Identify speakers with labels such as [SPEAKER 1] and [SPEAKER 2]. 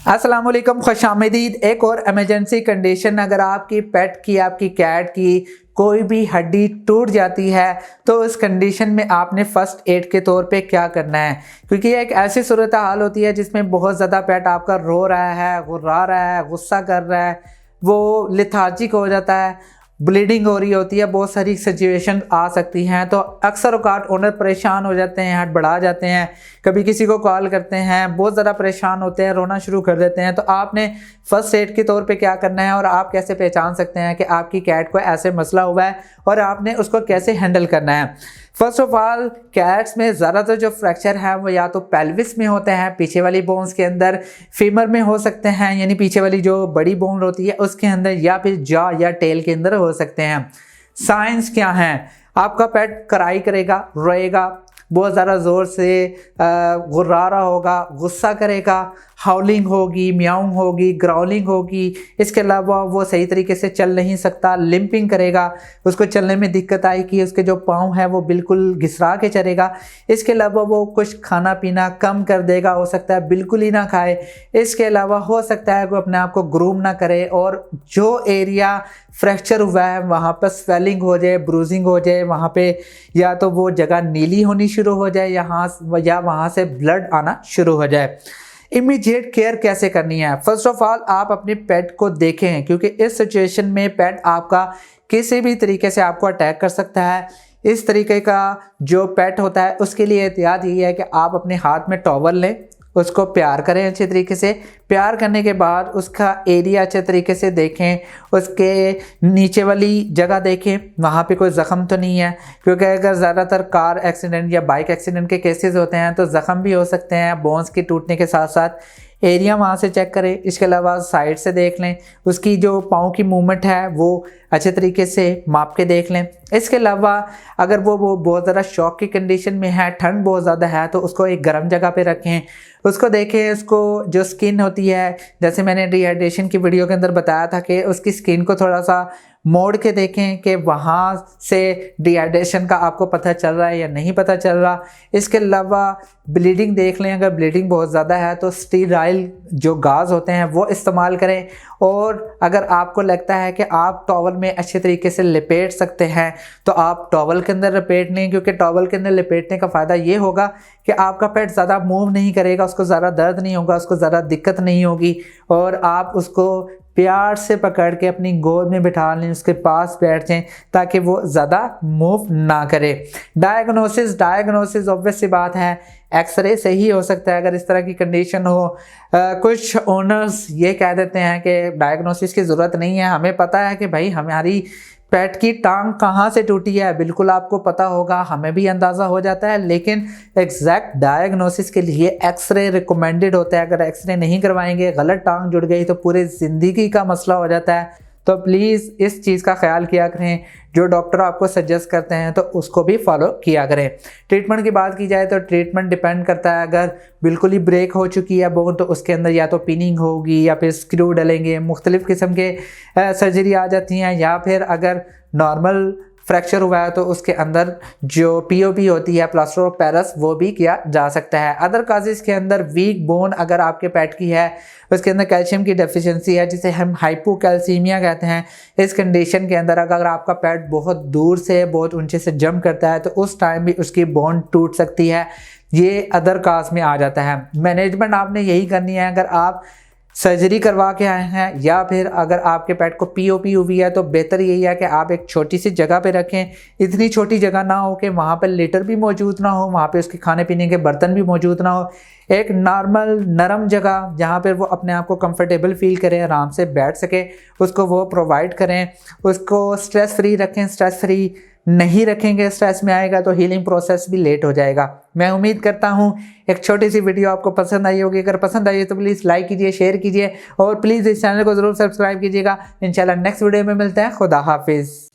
[SPEAKER 1] अस्सलाम वालेकुम, खुशामदीद। एक और इमरजेंसी कंडीशन, अगर आपकी पेट की, आपकी कैट की कोई भी हड्डी टूट जाती है तो उस कंडीशन में आपने फ़र्स्ट एड के तौर पे क्या करना है। क्योंकि ये एक ऐसी सूरत हाल होती है जिसमें बहुत ज़्यादा पेट आपका रो रहा है, गुर्रा रहा है, गुस्सा कर रहा है, वो लेथार्जिक हो जाता है, ब्लीडिंग हो रही होती है, बहुत सारी सिचुएशन आ सकती हैं। तो अक्सर औकात ओनर परेशान हो जाते हैं, हड़बड़ा जाते हैं, कभी किसी को कॉल करते हैं, बहुत ज़्यादा परेशान होते हैं, रोना शुरू कर देते हैं। तो आपने फर्स्ट एड के तौर पे क्या करना है और आप कैसे पहचान सकते हैं कि आपकी कैट को ऐसे मसला हुआ है और आपने उसको कैसे हैंडल करना है। फर्स्ट ऑफ ऑल, कैट्स में ज़्यादातर जो फ्रैक्चर है वो या तो पेल्विस में होते हैं, पीछे वाली बोन्स के अंदर, फीमर में हो सकते हैं यानी पीछे वाली जो बड़ी बोन होती है उसके अंदर, या फिर जॉ या टेल के अंदर हो सकते हैं। साइंस क्या हैं? आपका पेट कराई करेगा, रोएगा, बहुत ज़्यादा ज़ोर से गुर्रा रहा होगा, गुस्सा करेगा, हाउलिंग होगी, म्याऊंग होगी, ग्राउलिंग होगी। इसके अलावा वो सही तरीके से चल नहीं सकता, लिंपिंग करेगा, उसको चलने में दिक्कत आएगी, उसके जो पाँव हैं वो बिल्कुल घिसरा के चलेगा। इसके अलावा वो कुछ खाना पीना कम कर देगा, हो सकता है बिल्कुल ही ना खाए। इसके अलावा हो सकता है वो अपने आप को ग्रूम ना करे और जो एरिया फ्रैक्चर हुआ है वहाँ पर स्वेलिंग हो जाए, ब्रूजिंग हो जाए, वहाँ पे या तो वो जगह नीली होनी शुरू हो जाए या वहाँ से ब्लड आना शुरू हो जाए। इमीडिएट केयर कैसे करनी है? फर्स्ट ऑफ ऑल, आप अपने पेट को देखें, क्योंकि इस सिचुएशन में पेट आपका किसी भी तरीके से आपको अटैक कर सकता है। इस तरीके का जो पेट होता है उसके लिए एहतियात यही है कि आप अपने हाथ में टॉवल लें, उसको प्यार करें अच्छे तरीके से। प्यार करने के बाद उसका एरिया अच्छे तरीके से देखें, उसके नीचे वाली जगह देखें वहाँ पे कोई ज़ख़म तो नहीं है, क्योंकि अगर ज़्यादातर कार एक्सीडेंट या बाइक एक्सीडेंट के केसेस होते हैं तो ज़ख़म भी हो सकते हैं बोन्स के टूटने के साथ साथ। एरिया वहाँ से चेक करें। इसके अलावा साइड से देख लें, उसकी जो पाँव की मूवमेंट है वो अच्छे तरीके से माप के देख लें। इसके अलावा अगर वो बहुत ज़्यादा शॉक की कंडीशन में है, ठंड बहुत ज़्यादा है, तो उसको एक गर्म जगह पे रखें, उसको देखें। उसको जो स्किन होती है, जैसे मैंने डिहाइड्रेशन की वीडियो के अंदर बताया था कि उसकी स्किन को थोड़ा सा मोड़ के देखें कि वहाँ से डिहाइड्रेशन का आपको पता चल रहा है या नहीं पता चल रहा। इसके अलावा ब्लीडिंग देख लें, अगर ब्लीडिंग बहुत ज़्यादा है तो स्टीराइल जो गाज होते हैं वो इस्तेमाल करें। और अगर आपको लगता है कि आप टॉवल में अच्छे तरीके से लपेट सकते हैं तो आप टॉवल के अंदर लपेट लें, क्योंकि टॉवल के अंदर लपेटने का फ़ायदा ये होगा कि आपका पेट ज़्यादा मूव नहीं करेगा, उसको ज़्यादा दर्द नहीं होगा, उसको ज़्यादा दिक्कत नहीं होगी और आप उसको प्यार से पकड़ के अपनी गोद में बिठा लें, उसके पास बैठ जाएं ताकि वो ज़्यादा मूव ना करे। डायग्नोसिस ऑब्वियस सी बात है, एक्सरे से ही हो सकता है अगर इस तरह की कंडीशन हो। कुछ ओनर्स ये कह देते हैं कि डायग्नोसिस की ज़रूरत नहीं है, हमें पता है कि भाई हमारी पेट की टांग कहाँ से टूटी है, बिल्कुल आपको पता होगा, हमें भी अंदाज़ा हो जाता है, लेकिन एग्जैक्ट डायग्नोसिस के लिए एक्सरे रिकमेंडेड होता है। अगर एक्सरे नहीं करवाएंगे, गलत टांग जुड़ गई तो पूरे ज़िंदगी का मसला हो जाता है। तो प्लीज़ इस चीज़ का ख्याल किया करें, जो डॉक्टर आपको सजेस्ट करते हैं तो उसको भी फॉलो किया करें। ट्रीटमेंट की बात की जाए तो ट्रीटमेंट डिपेंड करता है, अगर बिल्कुल ही ब्रेक हो चुकी है बोन तो उसके अंदर या तो पिनिंग होगी या फिर स्क्रू डलेंगे, मुख्तलिफ़ किस्म के सर्जरी आ जाती हैं, या फिर अगर नॉर्मल फ्रैक्चर हुआ है तो उसके अंदर जो पीओपी होती है, प्लास्टर ऑफ पेरिस, वो भी किया जा सकता है। अदर काजेज़ के अंदर वीक बोन अगर आपके पेट की है, उसके अंदर कैल्शियम की डेफिशिएंसी है जिसे हम हाइपोकैल्सीमिया कहते हैं, इस कंडीशन के अंदर अगर आपका पेट बहुत दूर से, बहुत ऊंचे से जंप करता है तो उस टाइम भी उसकी बोन टूट सकती है। ये अदर काज में आ जाता है। मैनेजमेंट आपने यही करनी है, अगर आप सर्जरी करवा के आए हैं या फिर अगर आपके पेट को पीओपी हुई है तो बेहतर यही है कि आप एक छोटी सी जगह पे रखें। इतनी छोटी जगह ना हो कि वहाँ पर लिटर भी मौजूद ना हो, वहाँ पे उसके खाने पीने के बर्तन भी मौजूद ना हो। एक नॉर्मल नरम जगह जहाँ पर वो अपने आप को कंफर्टेबल फील करे, आराम से बैठ सके, उसको वो प्रोवाइड करें। उसको स्ट्रेस फ्री रखें। स्ट्रेस फ्री नहीं रखेंगे, स्ट्रेस में आएगा तो हीलिंग प्रोसेस भी लेट हो जाएगा। मैं उम्मीद करता हूँ एक छोटी सी वीडियो आपको पसंद आई होगी। अगर पसंद आई है तो प्लीज़ लाइक कीजिए, शेयर कीजिए और प्लीज़ इस चैनल को ज़रूर सब्सक्राइब कीजिएगा। इंशाल्लाह नेक्स्ट वीडियो में मिलते हैं। खुदा हाफिज़।